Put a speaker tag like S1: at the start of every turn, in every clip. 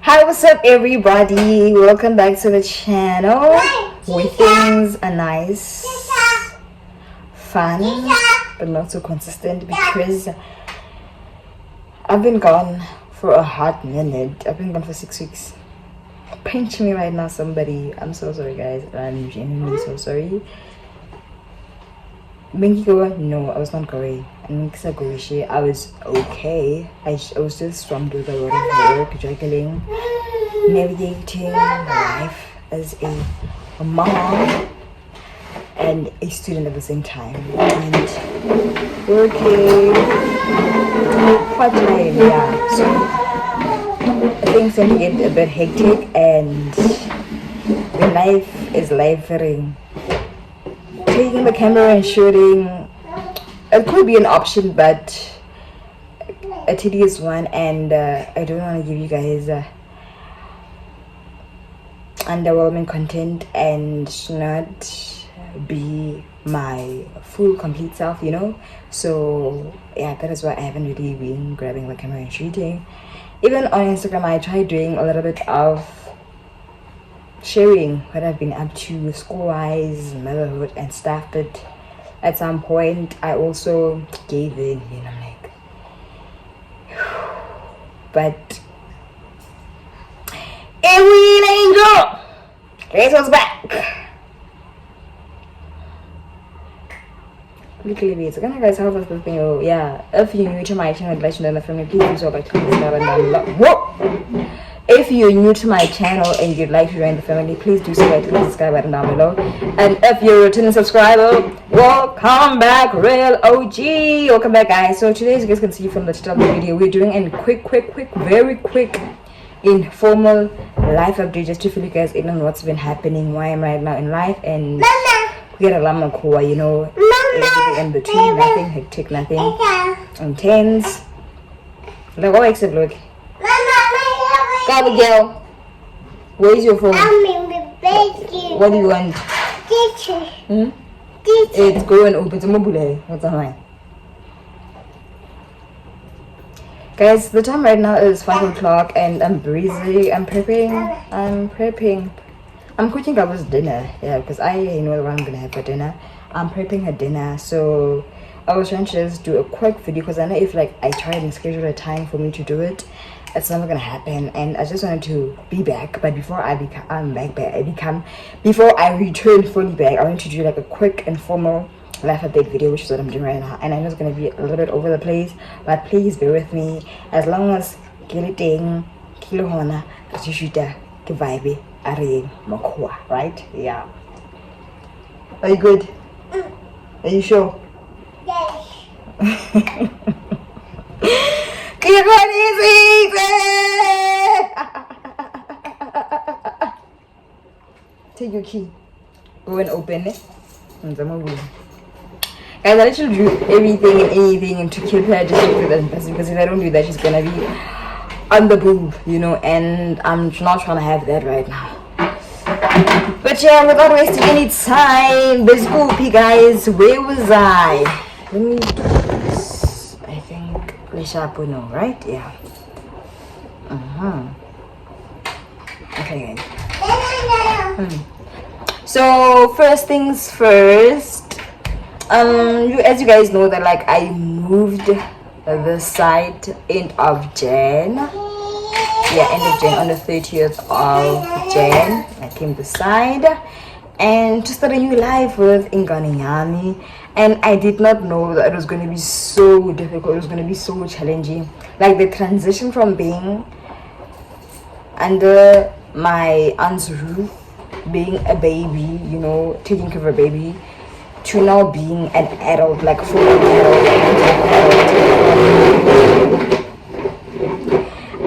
S1: Hi, what's up, everybody? Welcome back to the channel where things are nice, fun, but not so consistent because I've been gone for a hot minute. I've been gone for 6 weeks. Pinch me right now, somebody. I'm so sorry, guys. I'm genuinely so sorry. No, I was not going. I was okay. I was just swamped with a lot of work, juggling, navigating life as a mom and a student at the same time, and working part time. Yeah, so things tend to get a bit hectic, and when life is life-ing, taking the camera and shooting, it could be an option, but a tedious one, and I don't want to give you guys underwhelming content and not be my full complete self, you know. So yeah, that is why I haven't really been grabbing the camera and shooting. Even on Instagram, I tried doing a little bit of sharing what I've been up to school-wise, motherhood and stuff, but at some point I also gave in, you know, like, but every angel, guess what's back? Literally, it's gonna guys help us with me. Oh yeah, if you're new to my channel, I'd like to know the family, please do so by clicking the button down below. Whoa! If you're new to my channel and you'd like to join the family, please do so by clicking the subscribe button down below. And if you're a returning subscriber, welcome back, real OG. Welcome back, guys. So today, as you guys can see from the title of the video, we're doing a very quick, informal life update just to fill you guys in on what's been happening, why I'm right now in life, and we get a lot more, you know, everything in between, nothing hectic, nothing intense. Look, what except look. Abigail, where's your phone? What do you want? It's going open. What's on mine? Guys, the time right now is 5 o'clock and I'm busy. I'm prepping. I'm cooking Gaba's dinner. Yeah, because I know what I'm gonna have for dinner. I'm prepping her dinner. So I was trying to just do a quick video because I know if like I try and schedule a time for me to do it, it's not gonna happen, and I just wanted to be back. But before I before I return fully back, I want to do like a quick informal life update video, which is what I'm doing right now. And I know it's gonna be a little bit over the place, but please bear with me. As long as kiliting kilohona kashishuta kivibe are makua, right? Yeah. Are you good? Are you sure? Yes. Keep on easy. Take your key. Go and open it. Guys, I literally do everything and anything to keep her distracted, because if I don't do that, she's gonna be on the move, you know, and I'm not trying to have that right now. But yeah, without wasting any time, let's go, guys. Where was I? Let me do this. I think Lishapuno, right? Yeah. Okay, guys. So first things first, as you guys know that like I moved the site end of Jan. Yeah, end of Jan, on the 30th of Jan. I came the side and to start a new life with Ingane Yami. And I did not know that it was going to be so difficult. It was going to be so challenging. Like the transition from being under my aunt's roof, being a baby, you know, taking care of a baby, to now being an adult, like full adult.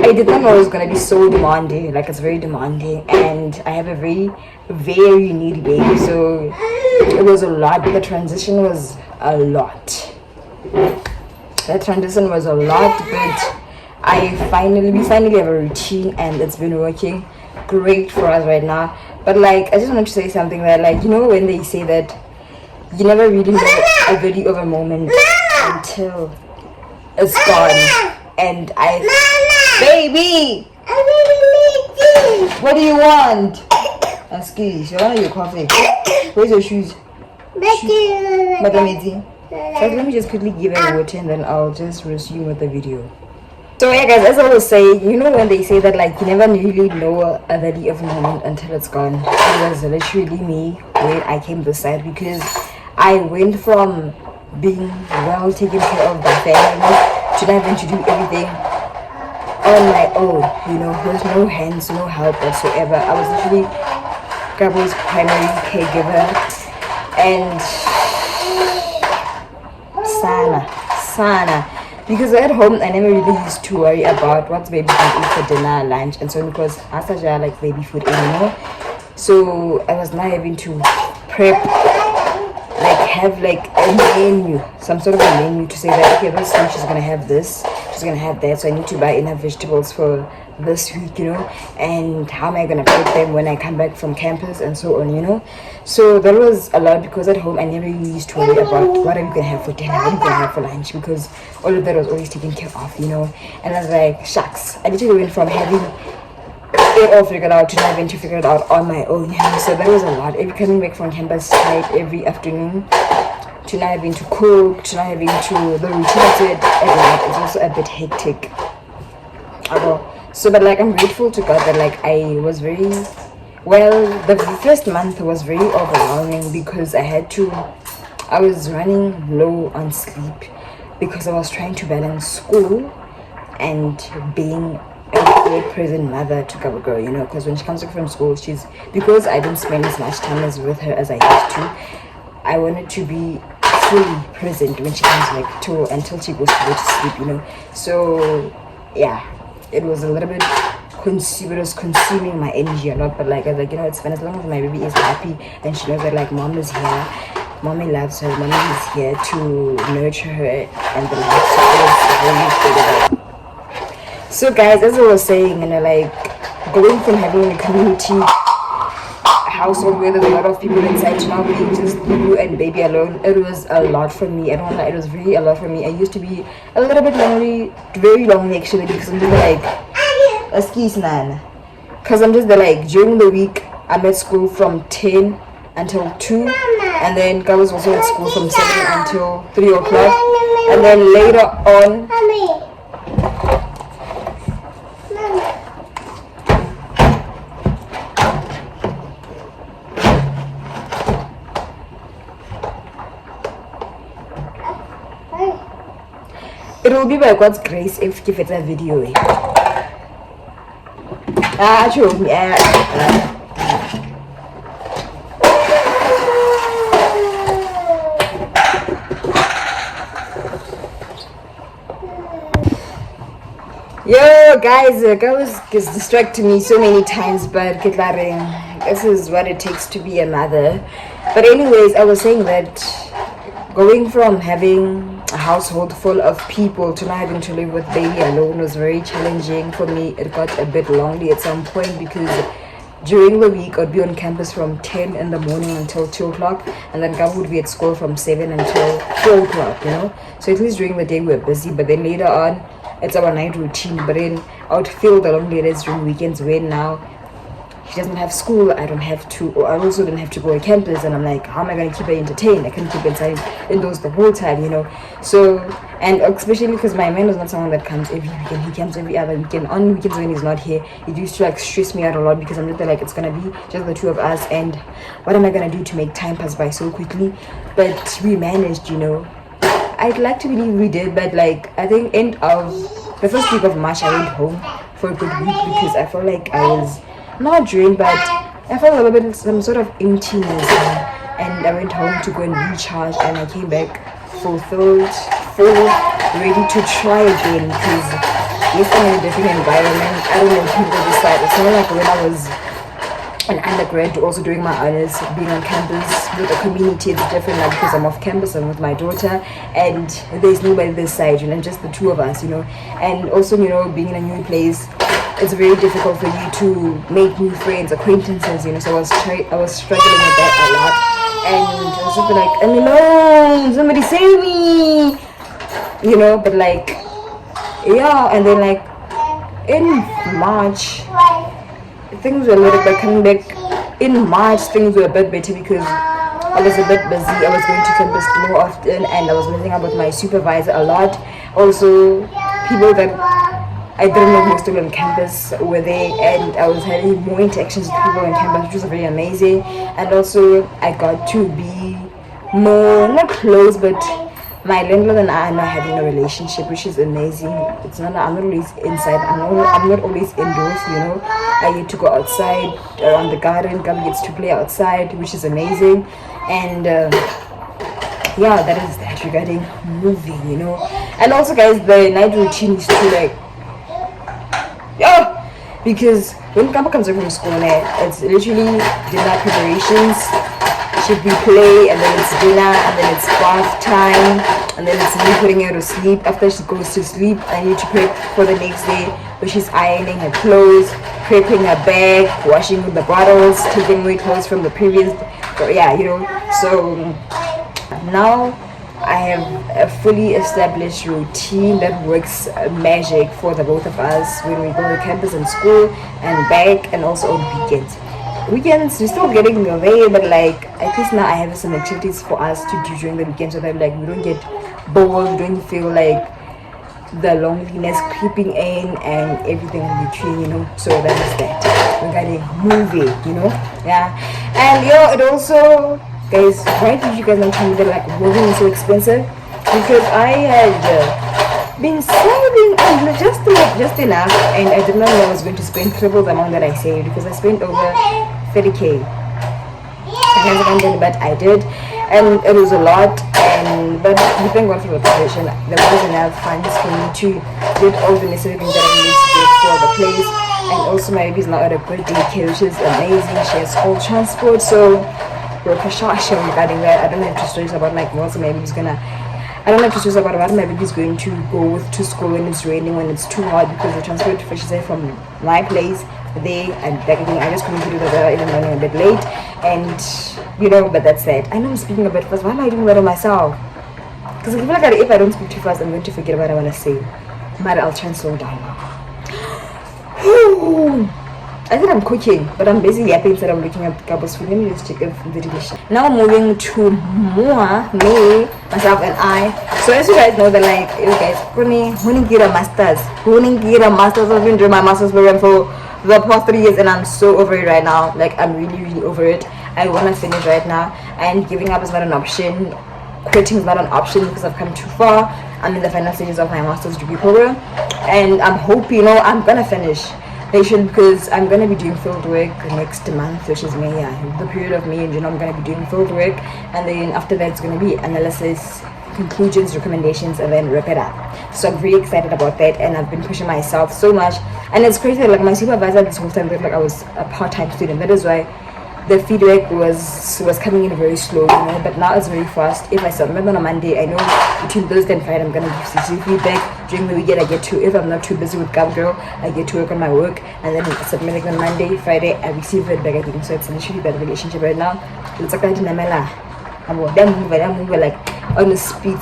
S1: I did not know it was gonna be so demanding. Like it's very demanding, and I have a very needy baby, so it was a lot. The transition was a lot. But we finally have a routine, and it's been working great for us right now. But like, I just wanted to say something that, like, you know, when they say that you never really know a value of a moment until it's gone. And baby, What do you want? Excuse, you want your coffee? Where's your shoes? Madam, let me just quickly give it a water and then I'll just resume with the video. So yeah guys, as I was saying, you know when they say that like you never really know a value of a moment until it's gone. It was literally me when I came this side, because I went from being well taken care of by family to having to do everything on my own, you know, with no hands, no help whatsoever. I was literally Gabo's primary caregiver, and Sana. Because at home, I never really used to worry about what's baby going to eat for dinner, lunch, and so on, because Asaja like baby food anymore. So I was now having to prep, like have like a menu, some sort of a menu to say that okay, this week she's gonna have this, she's gonna have that, so I need to buy enough vegetables for this week, you know, and how am I gonna prep them when I come back from campus and so on, you know. So that was a lot, because at home I never really used to worry about what are you gonna have for dinner, what are you gonna have for lunch, because all of that was always taken care of, you know. And I was like, shucks, I literally went from having it all figured out to not having to figure it out on my own, you know. So that was a lot. Every coming back from campus tight every afternoon, to not having to cook, to not having to the routine of it at night, it's also a bit hectic. So but like I'm grateful to God that like I was very well, the first month was very overwhelming, because I was running low on sleep, because I was trying to balance school and being a great present mother to Gabo girl, you know, because when she comes back from school, because I don't spend as much time with her as I used to, I wanted to be fully present when she comes back until she goes to go to sleep, you know. So yeah, it was a little bit consuming my energy a lot, but like I was like, you know, it's fine as long as my baby is happy and she knows that like mom is here, mommy loves her, mommy is here to nurture her, and the life support is really good. So guys, as I was saying, you know, like going from having a community household where there's a lot of people inside to now being just you and baby alone, it was a lot for me. I don't know, it was really a lot for me. I used to be a little bit lonely, very lonely actually, because I'm just like, excuse nan, because I'm just like during the week I'm at school from 10 until 2, and then I was also at school from 7 until 3 o'clock, and then later on it will be by God's grace if you get a video. Yo guys, girls gets distracted me so many times, but this is what it takes to be a mother. But anyways, I was saying that going from having a household full of people to not having to live with baby alone was very challenging for me. It got a bit lonely at some point, because during the week I'd be on campus from 10 in the morning until 2 o'clock, and then Gab would be at school from 7 until 4 o'clock, you know. So at least during the day we were busy, but then later on it's our night routine. But then I would feel the long days during weekends, when now she doesn't have school, I don't have to, or I also don't have to go to campus, and I'm like, how am I going to keep her entertained? I can't keep her inside indoors the whole time, you know. So, and especially because my man is not someone that comes every weekend, he comes every other weekend. On weekends when he's not here, it used to like stress me out a lot, because I'm just like, it's gonna be just the two of us, and what am I gonna do to make time pass by so quickly? But we managed, you know. I'd like to believe we did, but like I think end of the first week of March I went home for a good week, because I felt like I was not drained, but I felt a little bit some sort of emptiness, and I went home to go and recharge, and I came back fulfilled, ready to try again, because yes, I'm in a different environment. I don't know if people decide. It's not like when I was an undergrad also doing my honors, being on campus with a community. It's different now, because I'm off campus, I'm with my daughter, and there's nobody this side, you know, just the two of us, you know. And also, you know, being in a new place, it's very difficult for you to make new friends, acquaintances, you know. So I was struggling with that a lot, and I was just like, I'm alone, somebody save me, you know. But like, yeah, and then like in March things were a little bit coming back in March. Things were a bit better because I was a bit busy. I was going to campus more often, and I was meeting up with my supervisor a lot. Also, people that I didn't know most people on campus were there, and I was having more interactions with people on campus, which was very amazing. And also, I got to be more, not close, but my landlord and I are now having a relationship, which is amazing. It's not, I'm not always inside, I'm not always indoors, you know. I get to go outside around the garden, Gabby gets to play outside, which is amazing. And yeah, that is that regarding moving, you know. And also, guys, the night routine is to like, yeah, because when Kamba comes back from school, it's literally dinner preparations. Should we play, and then it's dinner, and then it's bath time, and then it's me putting her to sleep. After she goes to sleep, I need to prep for the next day, where she's ironing her clothes, prepping her bag, washing the bottles, taking away clothes from the previous, yeah, you know. So now I have a fully established routine that works magic for the both of us when we go to campus and school and back, and also on weekends. Weekends, we're still getting away, but like at least now I have some activities for us to do during the weekend, so that like we don't get bored, we don't feel like the loneliness creeping in and everything in between, you know. So that is that regarding movie, you know. Yeah. And yo, it also, guys, why did you guys not tell me that like moving is so expensive? Because I had been saving just enough, and I did not know I was going to spend triple the amount that I saved, because I spent over 30k. But I did, and it was a lot. And but we thank God for the position. There was enough funds for me to get all the necessary things that I need to get for the place. And also my baby's now at a good daycare, which is amazing. She has school transport, so we're cautious regarding that. I don't have to stress about like what my baby's gonna. I don't have to stress about what my baby's going to go with to school when it's raining, when it's too hot, because the transport fetches her from my place there and back again. I just couldn't do that in the morning a bit late, and you know, but that's it. I know I'm speaking a bit fast. Why am I doing that on myself? Because I feel like if I don't speak too fast, I'm going to forget what I want to say. But I'll try and slow down. I think I'm cooking, but I'm basically happy instead of looking at Gabo's food. Let me just check if the dish. Now moving to more, me, myself and I. So as you guys know that like, you guys, I've been doing my master's program for the past 3 years, and I'm so over it right now. Like, I'm really over it. I want to finish right now, and giving up is not an option. Quitting is not an option because I've come too far. I'm in the final stages of my master's degree program, and I'm hoping, you know, I'm gonna finish because I'm gonna be doing field work next month, which is May. The period of May, you know, I'm gonna be doing field work, and then after that it's gonna be analysis, conclusions, recommendations, and then wrap it up. So I'm really excited about that, and I've been pushing myself so much. And it's crazy, like my supervisor this whole time, like I was a part-time student. That is why the feedback was coming in very slow, you know, but now it's very fast. If I submit on a Monday, I know between Thursday and Friday I'm gonna give CC feedback. During the weekend I get to, if I'm not too busy with Girl, I get to work on my work, and then submitting on Monday, Friday I receive feedback again. So it's literally that relationship right now. It's like I'm like on the speed,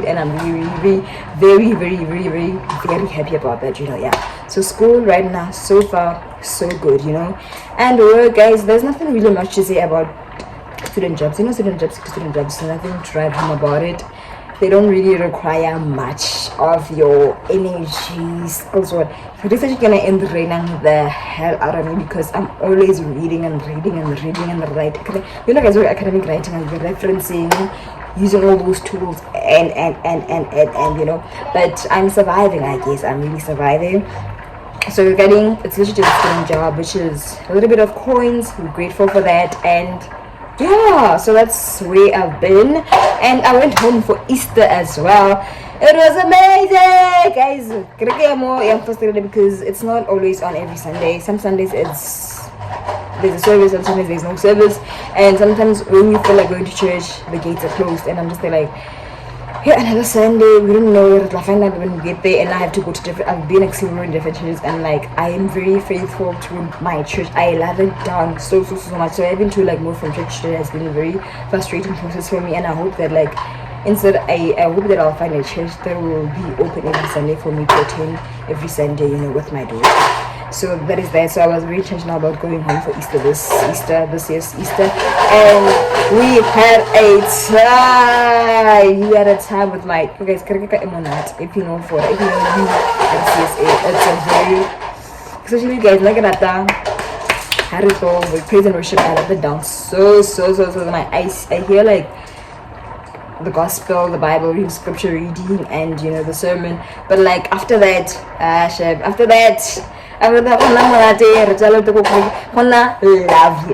S1: and I'm really, very happy about that, you know. Yeah. So school right now, so far, so good, you know. And guys, there's nothing really much to say about student jobs. You know, student jobs, so nothing to write home about it. They don't really require much of your energy, skills. What this is gonna end raining the hell out of me, because I'm always reading and writing. You know, guys, academic writing and referencing, using all those tools and you know. But I'm surviving, I guess. I'm really surviving. So it's literally just a student job, which is a little bit of coins. I'm grateful for that. And yeah, so that's where I've been. And I went home for Easter as well. It was amazing, guys. I'm frustrated because it's not always on every Sunday. Some Sundays there's a service, and sometimes there's no service. And sometimes when you feel like going to church, the gates are closed, and I'm just there like, yeah, another Sunday, we don't know where I'll find out when we get there. And I have to go to I've been exploring different churches, and like I am very faithful to my church. I love it down so much. So having to like move from church to church has been a very frustrating process for me, and I hope that like instead I hope that I'll find a church that will be open every Sunday for me to attend every Sunday, you know, with my daughter. So that is that. So I was very intentional about going home for Easter this year's Easter, and we had a time. We had a time with my guys. If you know for if you know CSA, it's a very especially guys like that. Harito with praise and worship. I love it down so my eyes. I hear like the gospel, the Bible, scripture reading, and you know the sermon. But like after that, lovely.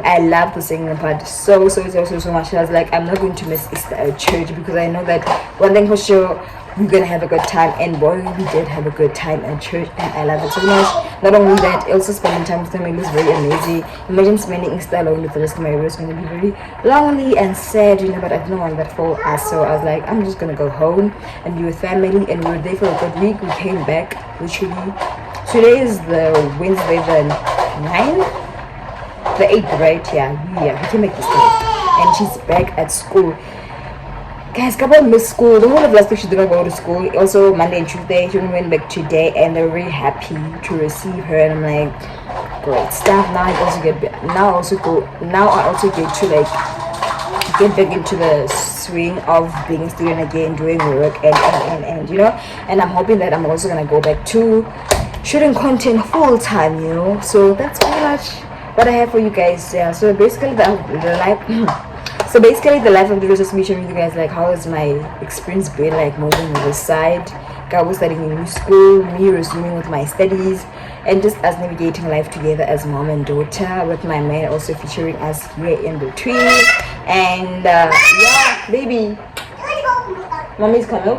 S1: I love the singing part so much. I was like, I'm not going to miss Easter at church because I know that one thing for sure, we're gonna have a good time, and boy, we did have a good time at church, and I love it so much. Not only that, also spending time with family was very amazing. Imagine spending Easter alone with the rest of my year is going to be very lonely and sad, you know, but I didn't want that for us, so I was like, I'm just gonna go home and be with family, and we were there for a good week. We came back literally. Today is the Wednesday, the 9th, the 8th, right? Yeah, we came back this day, and she's back at school. Guys, couple miss school. The whole of last week she didn't go to school. Also Monday and Tuesday she went back today, and they're very happy to receive her. And I'm like, great stuff. Now I also get to like get back into the swing of being a student again, doing work, and you know. And I'm hoping that I'm also gonna go back to shooting content full time, you know. So that's pretty much what I have for you guys. Yeah. So basically the life. So basically the life of the just me showing you guys like how has my experience been like moving on the side. I was studying in new school, me resuming with my studies, and just us navigating life together as mom and daughter, with my man also featuring us here in between. And yeah, baby, mommy's coming.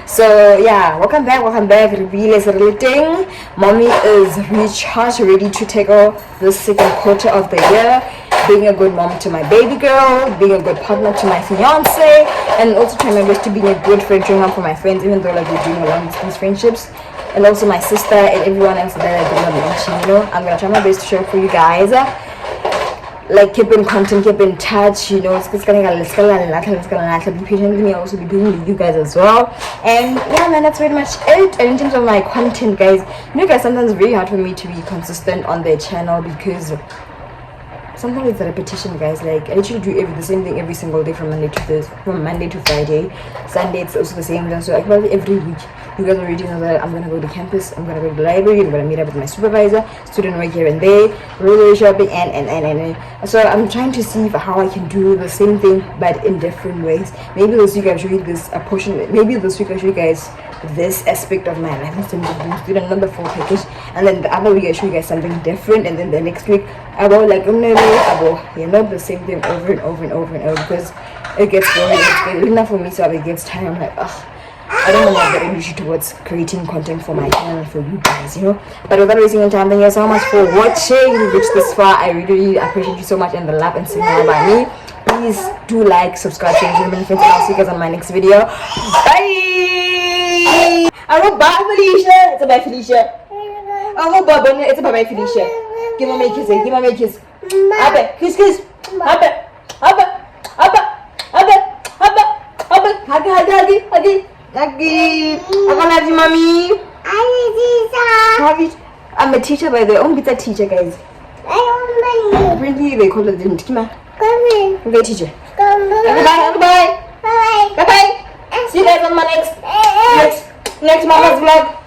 S1: So yeah, welcome back. Reveal is relating. Mommy is recharged, ready to tackle the second quarter of the year, being a good mom to my baby girl, being a good partner to my fiance, and also trying my best to be a good friend, showing up for my friends, even though like we're doing long distance friendships, and also my sister and everyone else that I did not mention. You know, I'm gonna try my best to show up for you guys. Like keep in content, keep in touch, you know. It's gonna be patient with me. I'll also be doing with you guys as well. And yeah, man, that's pretty much it. And in terms of my content, guys, you know, guys, sometimes it's very hard for me to be consistent on the channel because sometimes it's a repetition, guys. Like I literally do the same thing every single day from Monday to Friday. Sunday it's also the same thing. So I probably every week you guys already know that I'm gonna go to campus, I'm gonna go to the library, I'm gonna meet up with my supervisor, student work here and there, really shopping, and so I'm trying to see how I can do the same thing but in different ways. Maybe this week I'll show you this a portion. Maybe this week I'll show you guys this aspect of my life, student number 4 package, and then the other week I show you guys something different, and then the next week I go like you know, the same thing over and over because it gets boring. It's enough for me, so it gets tired. I'm like, ugh, I don't know what the energy towards creating content for my channel for you guys, you know. But without wasting your time, thank you so much for watching. You reached this far. I really appreciate you so much, and the love and signal by me. Please do like, subscribe, share, and friends, and I'll see you guys on my next video. Bye. Oh, bye, Felicia. It's a bye, Felicia. Oh, bye, it's a bye, Felicia. Give me a kiss. Give me a kiss. Abba, kiss. Abba. Huggy. I love you, mommy. I'm a teacher, by the way. I'm a teacher, guys. Really, they call it the teacher. Okay, teacher. Bye. See you guys on my next mama's vlog.